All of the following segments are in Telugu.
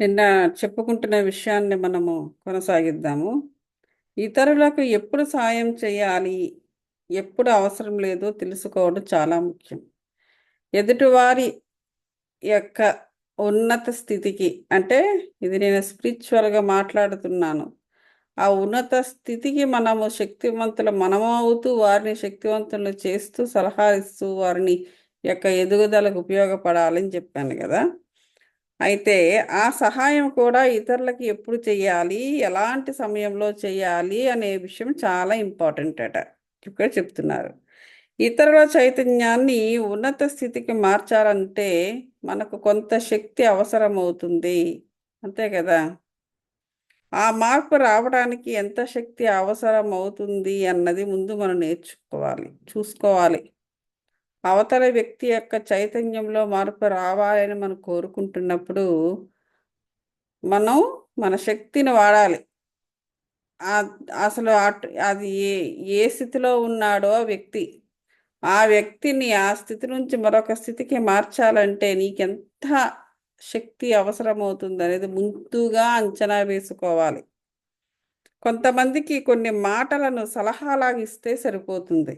నిన్న చెప్పుకుంటున్న విషయాన్ని మనము కొనసాగిద్దాము. ఇతరులకు ఎప్పుడు సాయం చేయాలి, ఎప్పుడు అవసరం లేదో తెలుసుకోవడం చాలా ముఖ్యం. ఎదుటివారి యొక్క ఉన్నత స్థితికి అంటే ఇది నేను స్పిరిచువల్‌గా మాట్లాడుతున్నాను. ఆ ఉన్నత స్థితికి మనము మనము అవుతూ వారిని శక్తివంతులను చేస్తూ సలహా ఇస్తూ వారిని యొక్క ఎదుగుదలకు ఉపయోగపడాలని చెప్పాను గదా! అయితే ఆ సహాయం కూడా ఇతరులకి ఎప్పుడు చేయాలి, ఎలాంటి సమయంలో చేయాలి అనే విషయం చాలా ఇంపార్టెంట్ అట. ఇక్కడ చెప్తున్నారు. ఇతరుల చైతన్యాన్ని ఉన్నత స్థితికి మార్చాలంటే మనకు కొంత శక్తి అవసరమవుతుంది. అంతే కదా! ఆ మార్పు రావడానికి ఎంత శక్తి అవసరమవుతుంది అన్నది ముందు మనం నేర్చుకోవాలి, చూసుకోవాలి. అవతల వ్యక్తి యొక్క చైతన్యంలో మార్పు రావాలని మనం కోరుకుంటున్నప్పుడు మనం మన శక్తిని వాడాలి. అసలు అది ఏ స్థితిలో ఉన్నాడో ఆ వ్యక్తి, ఆ వ్యక్తిని ఆ స్థితి నుంచి మరొక స్థితికి మార్చాలంటే నీకెంత శక్తి అవసరమవుతుందనేది ముందుగా అంచనా వేసుకోవాలి. కొంతమందికి కొన్ని మాటలను సలహాలాగా ఇస్తే సరిపోతుంది.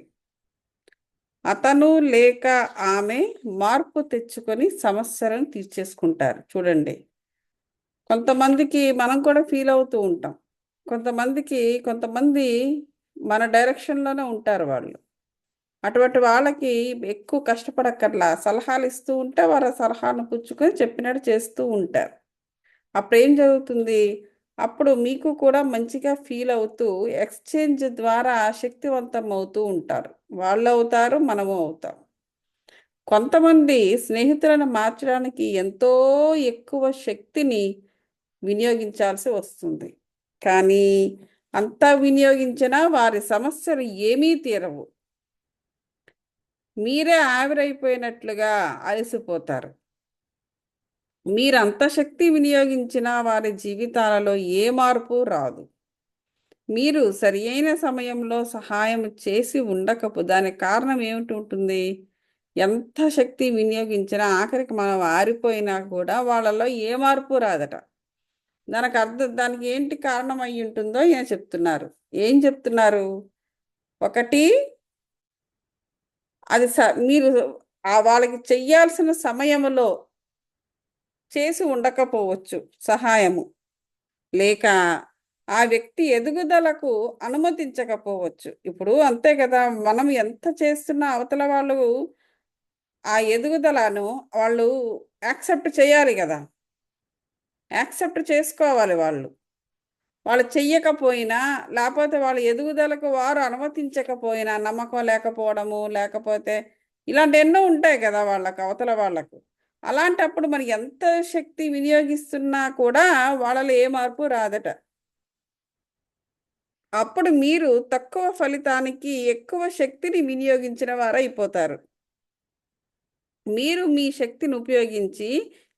అతను లేక ఆమె మార్పు తెచ్చుకొని సమస్యలను తీర్చేసుకుంటారు. చూడండి. కొంతమందికి మనం కూడా ఫీల్ అవుతూ ఉంటాం. కొంతమంది మన డైరెక్షన్‌లోనే ఉంటారు వాళ్ళు. అటువంటి వాళ్ళకి ఎక్కువ కష్టపడక్కర్లా. సలహాలు ఇస్తూ ఉంటే వారు ఆ సలహాను పుచ్చుకొని చెప్పినట్టు చేస్తూ ఉంటారు. అప్పుడేం జరుగుతుంది? అప్పుడు మీకు కూడా మంచిగా ఫీల్ అవుతూ ఎక్స్‌చేంజ్ ద్వారా శక్తివంతం అవుతూ ఉంటారు. వాళ్ళవుతారు, మనము అవుతాం. కొంతమంది స్నేహితులను మార్చడానికి ఎంతో ఎక్కువ శక్తిని వినియోగించాల్సి వస్తుంది. కానీ అంతా వినియోగించినా వారి సమస్యలు ఏమీ తీరవు. మీరే ఆవిరైపోయినట్లుగా అలసిపోతారు. మీరంత శక్తి వినియోగించినా వారి జీవితాలలో ఏ మార్పు రాదు. మీరు సరియైన సమయంలో సహాయం చేసి దానికి కారణం ఏమిటి ఉంటుంది? ఎంత శక్తి వినియోగించినా ఆఖరికి మనం ఆరిపోయినా కూడా వాళ్ళలో ఏ మార్పు రాదట. దానికి ఏంటి కారణం అయ్యి ఉంటుందో ఈయన చెప్తున్నారు. ఏం చెప్తున్నారు? ఒకటి అది మీరు వాళ్ళకి చెయ్యాల్సిన సమయంలో చేసి ఉండకపోవచ్చు సహాయము. లేక ఆ వ్యక్తి ఎదుగుదలకు అనుమతించకపోవచ్చు. ఇప్పుడు అంతే కదా! మనం ఎంత చేస్తున్నా అవతల వాళ్ళు ఆ ఎదుగుదలను వాళ్ళు యాక్సెప్ట్ చేయాలి గదా! యాక్సెప్ట్ చేసుకోవాలి వాళ్ళు. వాళ్ళు చెయ్యకపోయినా, లేపోతే వాళ్ళ ఎదుగుదలకు వారు అనుమతించకపోయినా, నమ్మకం లేకపోవడము, లేకపోతే ఇలాంటి ఎన్నో ఉంటాయి కదా! అవతల వాళ్ళకు. అలాంటప్పుడు మనం ఎంత శక్తి వినియోగిస్తున్నా కూడా వాళ్ళలో ఏ మార్పు రాదట. అప్పుడు మీరు తక్కువ ఫలితానికి ఎక్కువ శక్తిని వినియోగించిన వారైపోతారు. మీరు మీ శక్తిని ఉపయోగించి,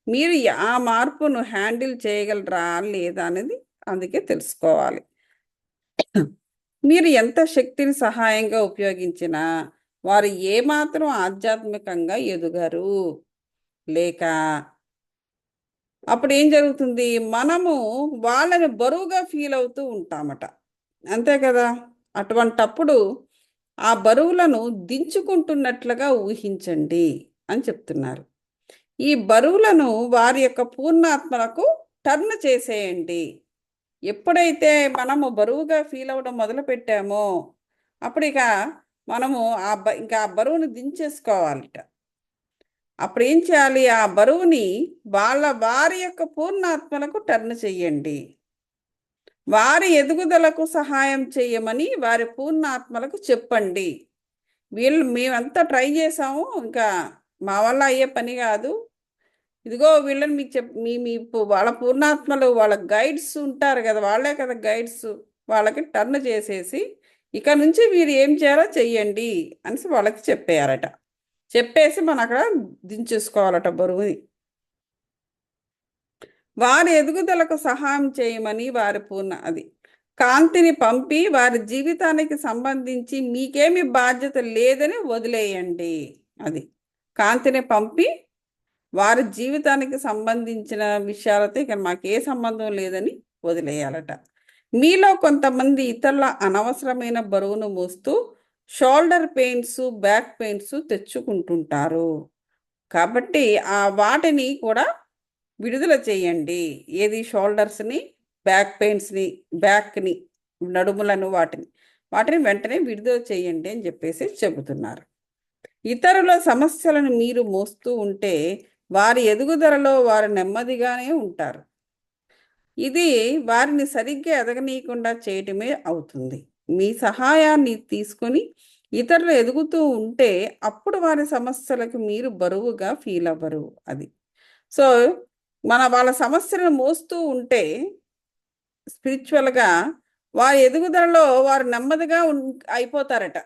మీరు ఆ మార్పును హ్యాండిల్ చేయగలరా? లేదా? అనేది అందుకే తెలుసుకోవాలి. మీరు ఎంత శక్తిని సహాయంగా ఉపయోగించినా, వారు ఏమాత్రం ఆధ్యాత్మికంగా ఎదగరు. లేక అప్పుడేం జరుగుతుంది? మనము వాళ్ళని బరువుగా ఫీల్ అవుతూ ఉంటామట. అంతే కదా! అటువంటప్పుడు ఆ బరువులను దించుకుంటున్నట్లుగా ఊహించండి అని చెప్తున్నారు. ఈ బరువులను వారి యొక్క పూర్ణాత్మలకు టర్న్ చేసేయండి. ఎప్పుడైతే మనము బరువుగా ఫీల్ అవ్వడం మొదలుపెట్టామో, అప్పుడిక మనము ఇంకా ఆ బరువును దించేసుకోవాలిట. అప్పుడేం చేయాలి? ఆ బరువుని వారి యొక్క పూర్ణాత్మలకు టర్న్ చెయ్యండి. వారి ఎదుగుదలకు సహాయం చేయమని వారి పూర్ణాత్మలకు చెప్పండి. మేమంతా ట్రై చేసాము. ఇంకా మా వల్ల అయ్యే పని కాదు. ఇదిగో వీళ్ళని మీకు చెప్ మీ మీ వాళ్ళ పూర్ణాత్మలు వాళ్ళ గైడ్స్ ఉంటారు కదా! వాళ్ళే కదా గైడ్స్. వాళ్ళకి టర్న్ చేసేసి, ఇక నుంచి మీరు ఏం చేయాలో చెయ్యండి అనేసి వాళ్ళకి చెప్పేయాలట. చెప్పేసి మనం అక్కడ దించేసుకోవాలట బరువుని. వారి ఎదుగుదలకు సహాయం చేయమని కాంతిని పంపి వారి జీవితానికి సంబంధించి మీకేమి బాధ్యత లేదని వదిలేయండి. అది. కాంతిని పంపి వారి జీవితానికి సంబంధించిన విషయాలతో ఇక మాకే సంబంధం లేదని వదిలేయాలట. మీలో కొంతమంది ఇతరుల అనవసరమైన బరువును మోస్తూ షోల్డర్ పెయిన్స్, బ్యాక్ పెయిన్స్ తెచ్చుకుంటుంటారు. కాబట్టి ఆ వాటిని కూడా విడుదల చేయండి. ఏది షోల్డర్స్ని, బ్యాక్ పెయిన్స్ని, బ్యాక్ని, నడుములను, వాటిని వెంటనే విడుదల చేయండి అని చెప్పేసి చెబుతున్నారు. ఇతరుల సమస్యలను మీరు మోస్తూ ఉంటే వారి ఎదుగుదలలో వారు నెమ్మదిగానే ఉంటారు. ఇది వారిని సరిగ్గా ఎదగనీయకుండా చేయటమే అవుతుంది. మీ సహాయాన్ని తీసుకొని ఇతరులు ఎదుగుతూ ఉంటే అప్పుడు వారి సమస్యలకు మీరు బరువుగా ఫీల్ అవ్వరు. అది సో వాళ్ళ సమస్యలను మోస్తూ ఉంటే స్పిరిచువల్గా వారి ఎదుగుదలలో వారు నెమ్మదిగా అయిపోతారట.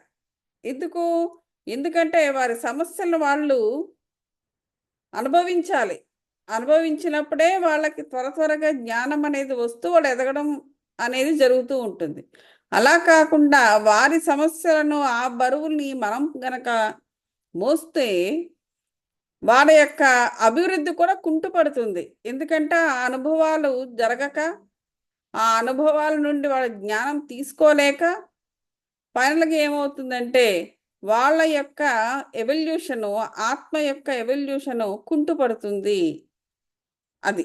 ఎందుకంటే వారి సమస్యలను వాళ్ళు అనుభవించాలి. అనుభవించినప్పుడే వాళ్ళకి త్వరగా జ్ఞానం అనేది వస్తూ వాళ్ళు ఎదగడం అనేది జరుగుతూ ఉంటుంది. అలా కాకుండా వారి సమస్యలను, ఆ బరువుల్ని మనం గనక మోస్తే వారి యొక్క అభివృద్ధి కూడా కుంటుపడుతుంది. ఎందుకంటే ఆ అనుభవాలు జరగక, ఆ అనుభవాల నుండి వాళ్ళ జ్ఞానం తీసుకోలేక ఫైనల్గా ఏమవుతుందంటే వాళ్ళ యొక్క ఎవల్యూషను, ఆత్మ యొక్క ఎవల్యూషను కుంటుపడుతుంది. అది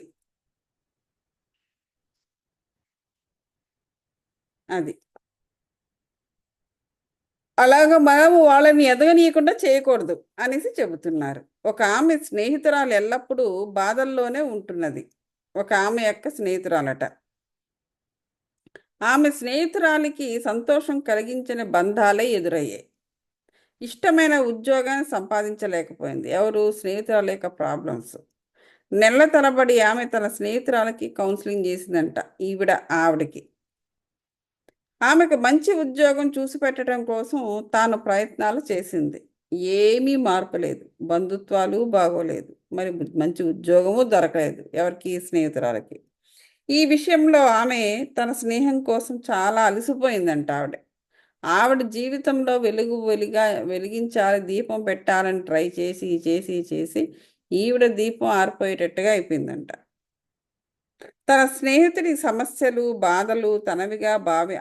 అది అలాగ మనము వాళ్ళని ఎదగనీయకుండా చేయకూడదు అనేసి చెబుతున్నారు. ఒక ఆమె స్నేహితురాలు ఎల్లప్పుడూ బాధల్లోనే ఉంటున్నది. ఒక ఆమె యొక్క స్నేహితురాలట. ఆమె స్నేహితురాలికి సంతోషం కలిగించిన బంధాలే ఎదురయ్యాయి. ఇష్టమైన ఉద్యోగాన్ని సంపాదించలేకపోయింది. ఎవరు? స్నేహితురాల యొక్క ప్రాబ్లమ్స్. నెలల తరబడి ఆమె తన స్నేహితురాలకి కౌన్సిలింగ్ చేసిందంట. ఆవిడకి ఆమెకు మంచి ఉద్యోగం చూసి పెట్టడం కోసం తాను ప్రయత్నాలు చేసింది. ఏమీ మార్పు లేదు. బంధుత్వాలు బాగోలేదు. మరి మంచి ఉద్యోగము దొరకలేదు. ఎవరికి? స్నేహితురాలకి. ఈ విషయంలో ఆమె తన స్నేహం కోసం చాలా అలసిపోయిందంట ఆవిడ. ఆవిడ జీవితంలో వెలిగించాలి, దీపం పెట్టాలని ట్రై చేసి చేసి చేసి ఈవిడ దీపం ఆరిపోయేటట్టుగా అయిపోయిందంట. తన స్నేహితుడి సమస్యలు, బాధలు తనవిగా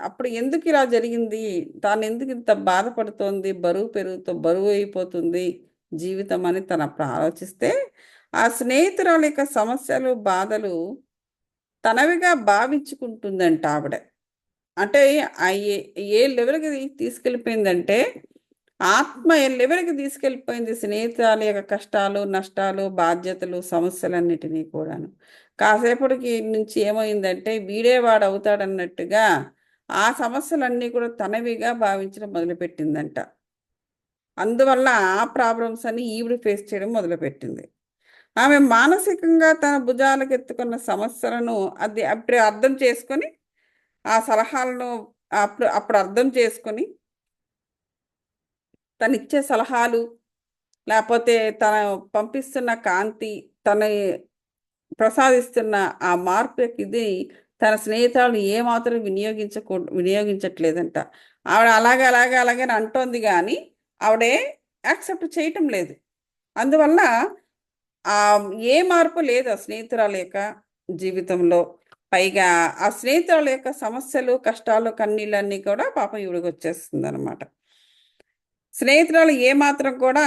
అప్పుడు ఎందుకు ఇలా జరిగింది? తాను ఎందుకు ఇంత బాధపడుతోంది? బరువు అయిపోతుంది జీవితం అని తను అప్పుడు ఆలోచిస్తే ఆ స్నేహితురాల యొక్క సమస్యలు, బాధలు తనవిగా భావించుకుంటుందంట ఆవిడ. అంటే ఏ లెవెల్కి తీసుకెళ్ళిపోయిందంటే ఆత్మ ఏ లెవెల్కి తీసుకెళ్ళిపోయింది స్నేహితురాల యొక్క కష్టాలు, నష్టాలు, బాధ్యతలు, సమస్యలన్నిటినీ కూడాను. కాసేపటికి నుంచి ఏమైందంటే వీడేవాడు అవుతాడన్నట్టుగా ఆ సమస్యలన్నీ కూడా తనవిగా భావించడం మొదలుపెట్టిందంట. అందువల్ల ఆ ప్రాబ్లమ్స్ అన్ని ఈవిడ ఫేస్ చేయడం మొదలుపెట్టింది. ఆమె మానసికంగా తన భుజాలకు ఎత్తుకున్న సమస్యలను అప్పుడు అర్థం చేసుకొని ఆ సలహాలను అప్పుడు అర్థం చేసుకొని తనిచ్చే సలహాలు, లేకపోతే తన పంపిస్తున్న కాంతి, తన ప్రసాదిస్తున్న ఆ మార్పు యొక్క ఇది తన స్నేహితులను ఏమాత్రం వినియోగించట్లేదంట. ఆవిడ అలాగే అని అంటోంది కానీ ఆవిడే యాక్సెప్ట్ చేయటం లేదు. అందువల్ల ఏ మార్పు లేదు ఆ స్నేహితురాల యొక్క జీవితంలో. పైగా ఆ స్నేహితురాల యొక్క సమస్యలు, కష్టాలు, కన్నీళ్ళన్నీ కూడా పాపం ఈవిడికి వచ్చేస్తుంది అనమాట. స్నేహితురాలు ఏమాత్రం కూడా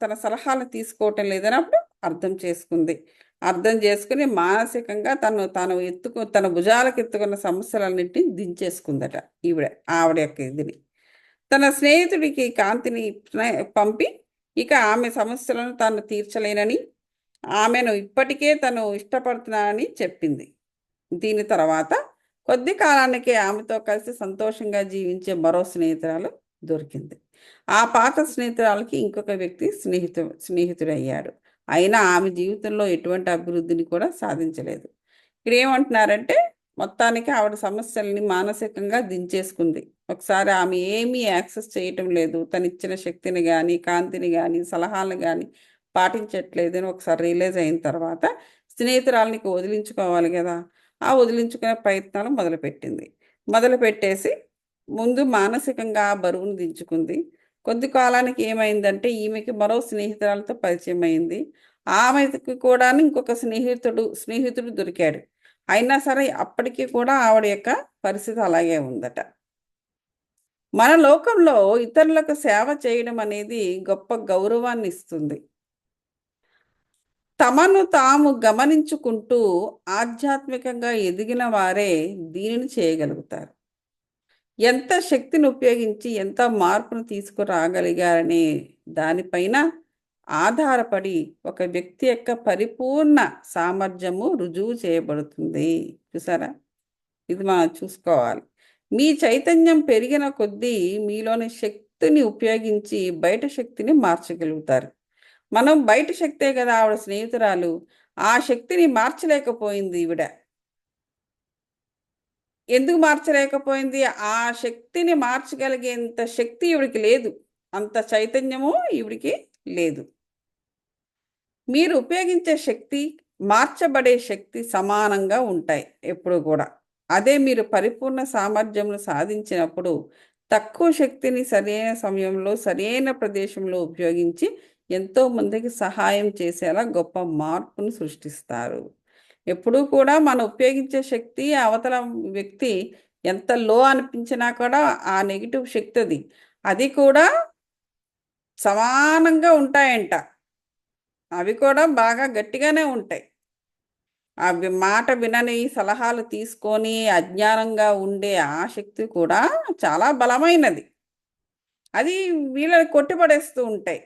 తన సలహాలను తీసుకోవటం లేదన్నప్పుడు అర్థం చేసుకుంది. అర్థం చేసుకుని మానసికంగా తన భుజాలకు ఎత్తుకున్న సమస్యలన్నింటినీ దించేసుకుందట ఆవిడ యొక్క ఇదిని. తన స్నేహితుడికి కాంతిని పంపి ఇక ఆమె సమస్యలను తాను తీర్చలేనని, ఆమెను ఇప్పటికే తను ఇష్టపడుతున్నానని చెప్పింది. దీని తర్వాత కొద్ది కాలానికి ఆమెతో కలిసి సంతోషంగా జీవించే మరో స్నేహితురాలు దొరికింది. ఆ పాత స్నేహితురాలకి ఇంకొక వ్యక్తి స్నేహితుడయ్యాడు. అయినా ఆమె జీవితంలో ఎటువంటి అభివృద్ధిని కూడా సాధించలేదు. ఇక్కడ ఏమంటున్నారంటే మొత్తానికి ఆవిడ సమస్యల్ని మానసికంగా దించేసుకుంది. ఒకసారి ఆమె ఏమీ యాక్సెస్ చేయటం లేదు. తనిచ్చిన శక్తిని కానీ, కాంతిని కానీ, సలహాలను కానీ పాటించట్లేదని ఒకసారి రియలైజ్ అయిన తర్వాత స్నేహితురాలని వదిలించుకోవాలి కదా. ఆ వదిలించుకునే ప్రయత్నాలు మొదలుపెట్టేసి ముందు మానసికంగా బరువును దించుకుంది. కొద్ది కాలానికి ఏమైందంటే ఈమెకి మరో స్నేహితురాలతో పరిచయం అయింది. ఆమెకి కూడా ఇంకొక స్నేహితుడు దొరికాడు. అయినా సరే అప్పటికి కూడా ఆవిడ యొక్క పరిస్థితి అలాగే ఉందట. మన లోకంలో ఇతరులకు సేవ చేయడం అనేది గొప్ప గౌరవాన్ని ఇస్తుంది. తమను తాము గమనించుకుంటూ ఆధ్యాత్మికంగా ఎదిగిన వారే దీనిని చేయగలుగుతారు. ఎంత శక్తిని ఉపయోగించి ఎంత మార్పును తీసుకురాగలిగారనే దానిపైన ఆధారపడి ఒక వ్యక్తి యొక్క పరిపూర్ణ సామర్థ్యము రుజువు చేయబడుతుంది. చూసారా? ఇది మనం చూసుకోవాలి. మీ చైతన్యం పెరిగిన కొద్దీ మీలోని శక్తిని ఉపయోగించి బయట శక్తిని మార్చగలుగుతారు. మనం బయట శక్తే కదా ఆవిడ స్నేహితురాలు, ఆ శక్తిని మార్చలేకపోయింది ఈవిడ. ఎందుకు మార్చలేకపోయింది? ఆ శక్తిని మార్చగలిగేంత శక్తి ఈవిడికి లేదు. అంత చైతన్యము ఈవిడికి లేదు. మీరు ఉపయోగించే శక్తి, మార్చబడే శక్తి సమానంగా ఉంటాయి ఎప్పుడు కూడా. అదే మీరు పరిపూర్ణ సామర్థ్యమును సాధించినప్పుడు తక్కువ శక్తిని సరైన సమయంలో సరైన ప్రదేశంలో ఉపయోగించి ఎంతో మందికి సహాయం చేసేలా గొప్ప మార్పును సృష్టిస్తారు. ఎప్పుడూ కూడా మనం ఉపయోగించే శక్తి అవతల వ్యక్తి ఎంత లో అనిపించినా కూడా ఆ నెగిటివ్ శక్తి అది కూడా సమానంగా ఉంటాయంట. అవి కూడా బాగా గట్టిగానే ఉంటాయి. అవి మాట వినని సలహాలు తీసుకొని అజ్ఞానంగా ఉండే ఆ శక్తి కూడా చాలా బలమైనది. అది వీళ్ళని కొట్టిపడేస్తూ ఉంటాయి.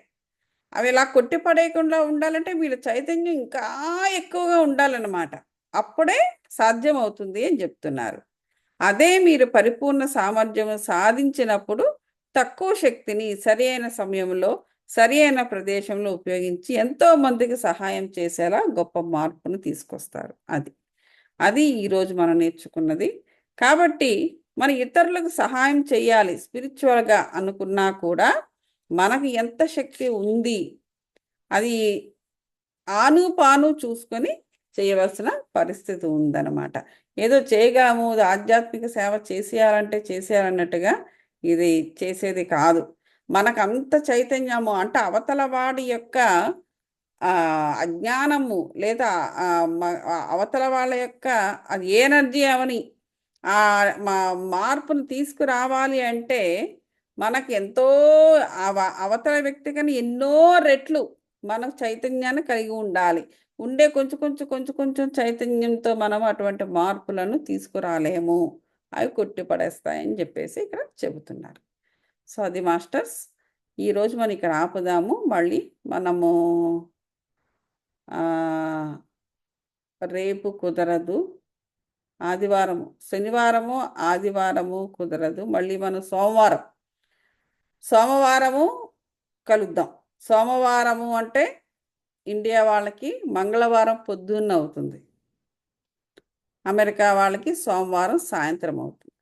అవి ఇలా కొట్టిపడేయకుండా ఉండాలంటే వీళ్ళ చైతన్యం ఇంకా ఎక్కువగా ఉండాలన్నమాట. అప్పుడే సాధ్యమవుతుంది అని చెప్తున్నారు. అదే మీరు పరిపూర్ణ సామర్థ్యం సాధించినప్పుడు తక్కువ శక్తిని సరైన సమయంలో సరైన ప్రదేశంలో ఉపయోగించి ఎంతో మందికి సహాయం చేసేలా గొప్ప మార్పును తీసుకొస్తారు. అది అది ఈరోజు మనం నేర్చుకున్నది. కాబట్టి మన ఇతరులకు సహాయం చేయాలి స్పిరిచువల్గా అనుకున్నా కూడా మనకు ఎంత శక్తి ఉంది అది ఆను చూసుకొని చేయవలసిన పరిస్థితి ఉందన్నమాట. ఏదో చేయగలము, ఆధ్యాత్మిక సేవ చేసేయాలన్నట్టుగా ఇది చేసేది కాదు. మనకంత చైతన్యము అంటే అవతల వాడి యొక్క అజ్ఞానము లేదా అవతల వాళ్ళ యొక్క అది ఎనర్జీ అవని మార్పును తీసుకురావాలి అంటే మనకు ఎంతో అవతల వ్యక్తి కన్నా ఎన్నో రెట్లు మనకు చైతన్యాన్ని కలిగి ఉండాలి. ఉండే కొంచెం చైతన్యంతో మనం అటువంటి మార్పులను తీసుకురాలేము, అవి కొట్టిపడేస్తాయని చెప్పేసి ఇక్కడ చెబుతున్నారు. సో అది మాస్టర్స్, ఈరోజు మనం ఇక్కడ ఆపుదాము. మళ్ళీ మనము రేపు కుదరదు, ఆదివారము శనివారము ఆదివారము కుదరదు, మళ్ళీ మనం సోమవారము కలుద్దాం. సోమవారము అంటే ఇండియా వాళ్ళకి మంగళవారం పొద్దున్న అవుతుంది, అమెరికా వాళ్ళకి సోమవారం సాయంత్రం అవుతుంది.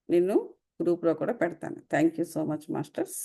నిన్ను గ్రూప్లో కూడా పెడతాను. Thank you so much masters.